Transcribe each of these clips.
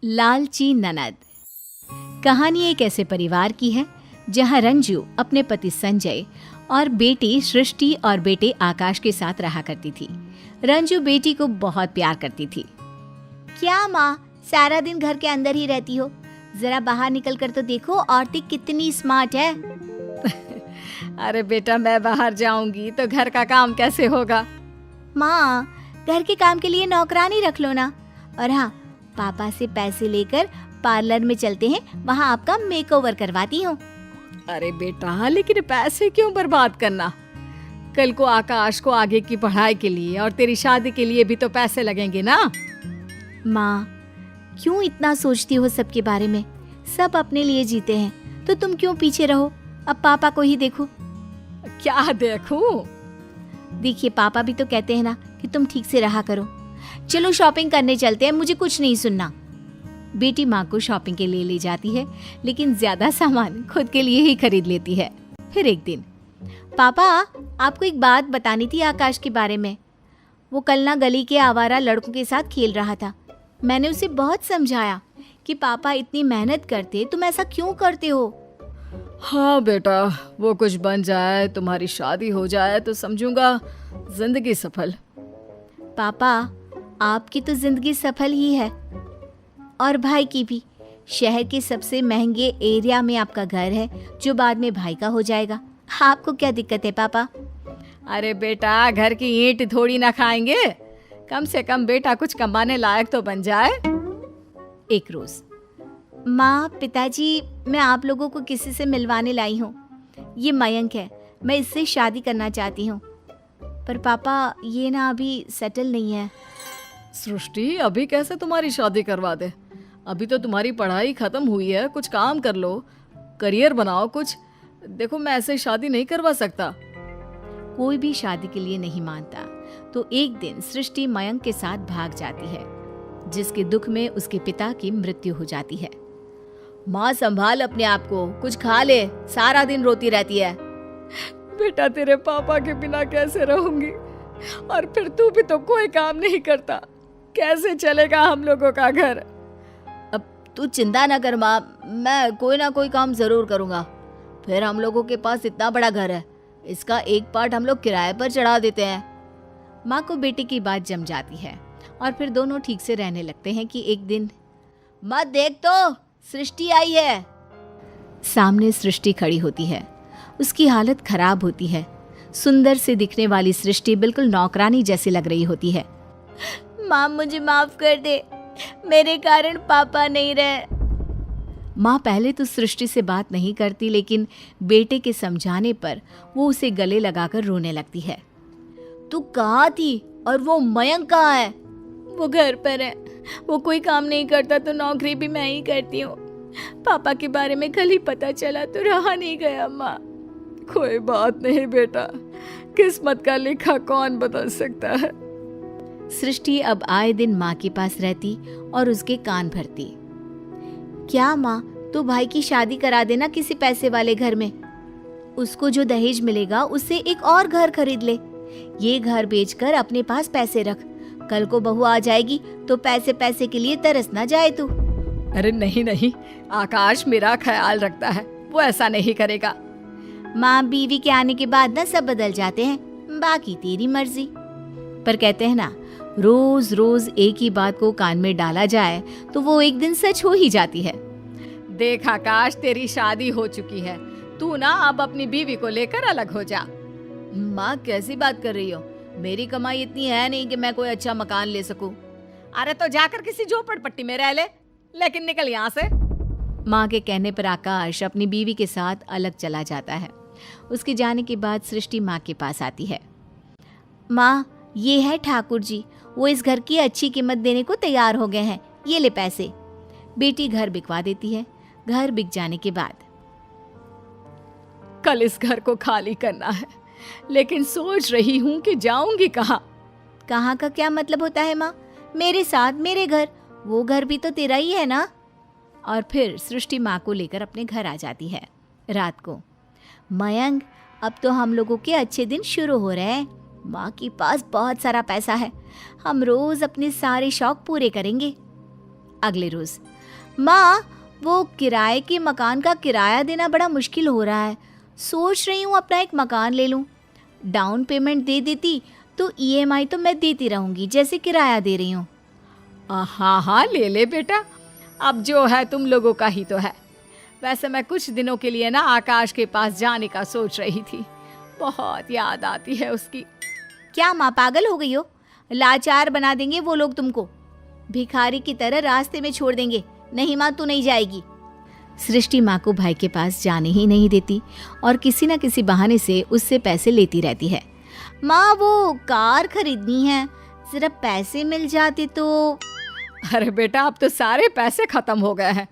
लालची ननद। कहानी एक ऐसे परिवार की है जहां रंजू अपने पति संजय और बेटी सृष्टि और बेटे आकाश के साथ रहा करती थी। रंजू बेटी को बहुत प्यार करती थी। क्या माँ, सारा दिन घर के अंदर ही रहती हो? जरा बाहर निकल कर तो देखो, औरतें कितनी स्मार्ट है। अरे बेटा, मैं बाहर जाऊंगी तो घर का काम कैसे होगा? माँ, घर के काम के लिए नौकरानी रख लो ना। और हाँ, पापा से पैसे लेकर पार्लर में चलते हैं, वहाँ आपका मेकओवर करवाती हूँ। अरे बेटा, लेकिन पैसे क्यों बर्बाद करना? कल को आकाश को आगे की पढ़ाई के लिए और तेरी शादी के लिए भी तो पैसे लगेंगे ना। माँ, क्यों इतना सोचती हो सबके बारे में? सब अपने लिए जीते हैं तो तुम क्यों पीछे रहो? अब पापा को ही देखो। क्या देखूं? देखिए, पापा भी तो कहते हैं ना कि तुम ठीक से रहा करो। चलो शॉपिंग करने चलते हैं, मुझे कुछ नहीं सुनना। बेटी माँ को शॉपिंग के लिए ले जाती है, लेकिन ज्यादा सामान खुद के लिए ही खरीद लेती है। फिर एक दिन, पापा, आपको एक बात बतानी थी आकाश के बारे में। वो कल ना गली के आवारा लड़कों के साथ खेल रहा था। मैंने उसे बहुत समझाया कि पापा इतनी मेहनत करते, तुम ऐसा क्यों करते हो? हाँ बेटा, वो कुछ बन जाए, तुम्हारी शादी हो जाए तो समझूंगा जिंदगी सफल। पापा, आपकी तो जिंदगी सफल ही है, और भाई की भी। शहर के सबसे महंगे एरिया में आपका घर है, जो बाद में भाई का हो जाएगा। आपको क्या दिक्कत है पापा? अरे बेटा, घर की ईंट थोड़ी ना खाएंगे। कम से कम बेटा कुछ कमाने लायक तो बन जाए। एक रोज, माँ, पिताजी, मैं आप लोगों को किसी से मिलवाने लाई हूँ। ये मयंक है, मैं इससे शादी करना चाहती हूँ। पर पापा, ये ना अभी सेटल नहीं है। सृष्टि, अभी कैसे तुम्हारी शादी करवा दे? अभी तो तुम्हारी पढ़ाई खत्म हुई है, कुछ काम कर लो, करियर बनाओ कुछ। देखो, मैं ऐसे शादी नहीं करवा सकता। कोई भी शादी के लिए नहीं मानता, तो एक दिन सृष्टि मयंक के साथ भाग जाती है, जिसके दुख में उसके पिता की मृत्यु हो जाती है। माँ, संभाल अपने आप को, कुछ खा ले, सारा दिन रोती रहती है। बेटा, तेरे पापा के बिना कैसे रहूंगी? और फिर तू भी तो कोई काम नहीं करता, कैसे चलेगा हम लोगों का घर? अब तू चिंता ना कर माँ, मैं कोई ना कोई काम जरूर करूँगा। फिर हम लोगों के पास इतना बड़ा घर है, इसका एक पार्ट हम लोग किराए पर चढ़ा देते हैं। माँ को बेटे की बात जम जाती है और फिर दोनों ठीक से रहने लगते हैं कि एक दिन, मत देख तो, सृष्टि आई है। सामने सृष्टि खड़ी होती है। उसकी हालत खराब होती है। सुंदर से दिखने वाली सृष्टि बिल्कुल नौकरानी जैसी लग रही होती है। माँ, मुझे माफ कर दे, मेरे कारण पापा नहीं रहे। माँ पहले तो सृष्टि से बात नहीं करती, लेकिन बेटे के समझाने पर वो उसे गले लगाकर रोने लगती है। तू कहाँ थी और वो मयंक कहाँ है? वो घर पर है, वो कोई काम नहीं करता तो नौकरी भी मैं ही करती हूँ। पापा के बारे में कल ही पता चला तो रहा नहीं गया माँ। कोई बात नहीं बेटा, किस्मत का लिखा कौन बदल सकता है। सृष्टि अब आए दिन माँ के पास रहती और उसके कान भरती। क्या माँ, तो भाई की शादी करा देना किसी पैसे वाले घर में। उसको जो दहेज मिलेगा उससे एक और घर खरीद ले। ये घर बेचकर अपने पास पैसे रख। कल को बहू आ जाएगी तो पैसे पैसे के लिए तरस ना जाए तू। अरे नहीं नहीं, आकाश मेरा ख्याल रखता है, वो ऐसा नहीं करेगा। माँ, बीवी के आने के बाद ना सब बदल जाते हैं, बाकी तेरी मर्जी। पर कहते हैं ना, रोज रोज एक ही बात को कान में डाला जाए तो वो एक दिन सच हो ही जाती है। देख आकाश, तेरी शादी हो चुकी है, तू ना अब अपनी बीवी को लेकर अलग हो जा। माँ, कैसी बात कर रही हो? मेरी कमाई इतनी है नहीं कि मैं कोई अच्छा मकान ले सकूं। अरे तो जाकर किसी झोपड़पट्टी में रह ले, लेकिन निकल यहाँ से। माँ के कहने पर आकाश अपनी बीवी के साथ अलग चला जाता है। उसके जाने के बाद सृष्टि माँ के पास आती है। माँ, ये है ठाकुर जी, वो इस घर की अच्छी कीमत देने को तैयार हो गए हैं, ये ले पैसे। बेटी घर बिकवा देती है। घर बिक जाने के बाद, कल इस घर को खाली करना है, लेकिन सोच रही हूँ कि जाऊंगी कहाँ। कहाँ का क्या मतलब होता है माँ? मेरे साथ मेरे घर, वो घर भी तो तेरा ही है ना। और फिर सृष्टि माँ को लेकर अपने घर आ जाती है। रात को, मयंक, अब तो हम लोगों के अच्छे दिन शुरू हो रहे हैं। माँ के पास बहुत सारा पैसा है, हम रोज अपने सारे शौक पूरे करेंगे। अगले रोज, माँ वो किराए के मकान का किराया देना बड़ा मुश्किल हो रहा है। सोच रही हूँ अपना एक मकान ले लूँ। डाउन पेमेंट दे देती तो ईएमआई तो मैं देती रहूँगी जैसे किराया दे रही हूँ। हाँ हाँ, ले ले बेटा, अब जो है तुम लोगों का ही तो है। वैसे मैं कुछ दिनों के लिए ना आकाश के पास जाने का सोच रही थी, बहुत याद आती है उसकी। क्या माँ पागल हो गई हो? लाचार बना देंगे वो लोग तुमको, भिखारी की तरह रास्ते में छोड़ देंगे। नहीं माँ, तू नहीं जाएगी। सृष्टि माँ को भाई के पास जाने ही नहीं देती और किसी न किसी बहाने से उससे पैसे लेती रहती है। माँ वो कार खरीदनी है, जरा पैसे मिल जाते तो। अरे बेटा, अब तो सारे पैसे खत्म हो गए हैं,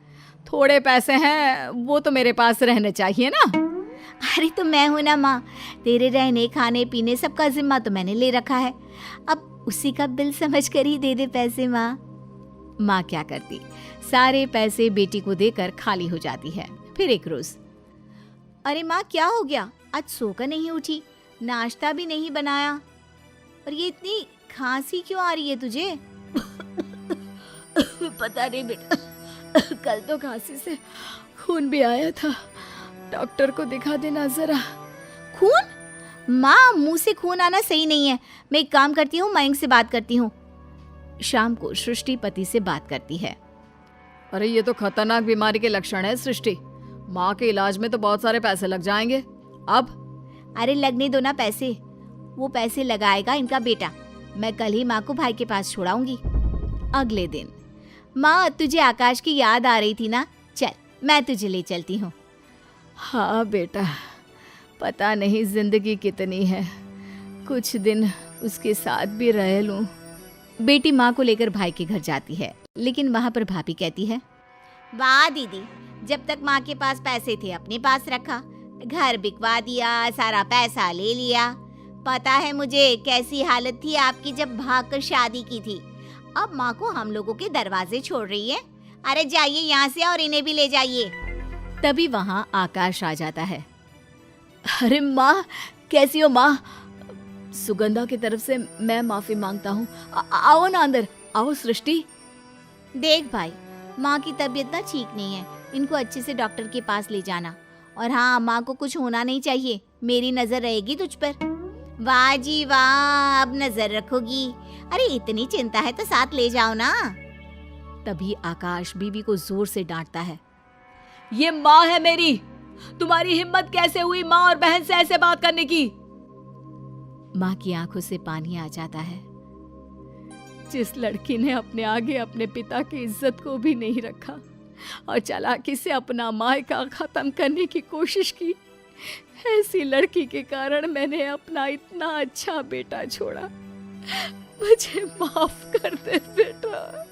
थोड़े पैसे हैं वो तो मेरे पास रहने चाहिए ना। अरे तो मैं हूं ना माँ, तेरे रहने खाने पीने सबका जिम्मा तो मैंने ले रखा है, अब उसी का बिल समझ कर ही दे दे पैसे। माँ क्या करती, सारे पैसे बेटी को देकर खाली हो जाती है। फिर एक रोज, अरे माँ क्या हो गया, आज सोकर नहीं उठी, नाश्ता भी नहीं बनाया, और ये इतनी खांसी क्यों आ रही है तुझे? पता नहीं बेटा, कल तो खांसी से खून भी आया था, डॉक्टर को दिखा देना जरा। खून? माँ मुंह से खून आना सही नहीं है, मैं एक काम करती हूँ, मयंक से बात करती हूँ। शाम को सृष्टि पति से बात करती है। अरे ये तो खतरनाक बीमारी के लक्षण है सृष्टि, माँ के इलाज में तो बहुत सारे पैसे लग जाएंगे। अब अरे लगने दो ना पैसे, वो पैसे लगाएगा इनका बेटा, मैं कल ही माँ को भाई के पास छोड़ाऊंगी। अगले दिन, माँ तुझे आकाश की याद आ रही थी ना, चल मैं तुझे ले चलती हूँ। हाँ बेटा, पता नहीं जिंदगी कितनी है, कुछ दिन उसके साथ भी रह लूं। बेटी माँ को लेकर भाई के घर जाती है, लेकिन वहाँ पर भाभी कहती है, वाह दीदी, जब तक माँ के पास पैसे थे अपने पास रखा, घर बिकवा दिया, सारा पैसा ले लिया। पता है मुझे कैसी हालत थी आपकी जब भागकर शादी की थी, अब माँ को हम लोगों के दरवाजे छोड़ रही है। अरे जाइए यहाँ से और इन्हें भी ले जाइए। तभी वहाँ आकाश आ जाता है। अरे माँ, कैसी हो माँ? सुगंधा की तरफ से मैं माफी मांगता हूँ, आओ ना अंदर, आओ सृष्टि। देख भाई, माँ की तबीयत ना ठीक नहीं है, इनको अच्छे से डॉक्टर के पास ले जाना, और हाँ माँ को कुछ होना नहीं चाहिए, मेरी नजर रहेगी तुझ पर। वाह जी वाह, अब नजर रखोगी? अरे इतनी चिंता है तो साथ ले जाओ ना। तभी आकाश बीवी को जोर से डांटता है, ये माँ है मेरी, तुम्हारी हिम्मत कैसे हुई माँ और बहन से ऐसे बात करने की? माँ की आंखों से पानी आ जाता है। जिस लड़की ने अपने आगे अपने पिता की इज्जत को भी नहीं रखा और चालाकी से अपना मायका खत्म करने की कोशिश की, ऐसी लड़की के कारण मैंने अपना इतना अच्छा बेटा छोड़ा। मुझे माफ कर दे बेटा।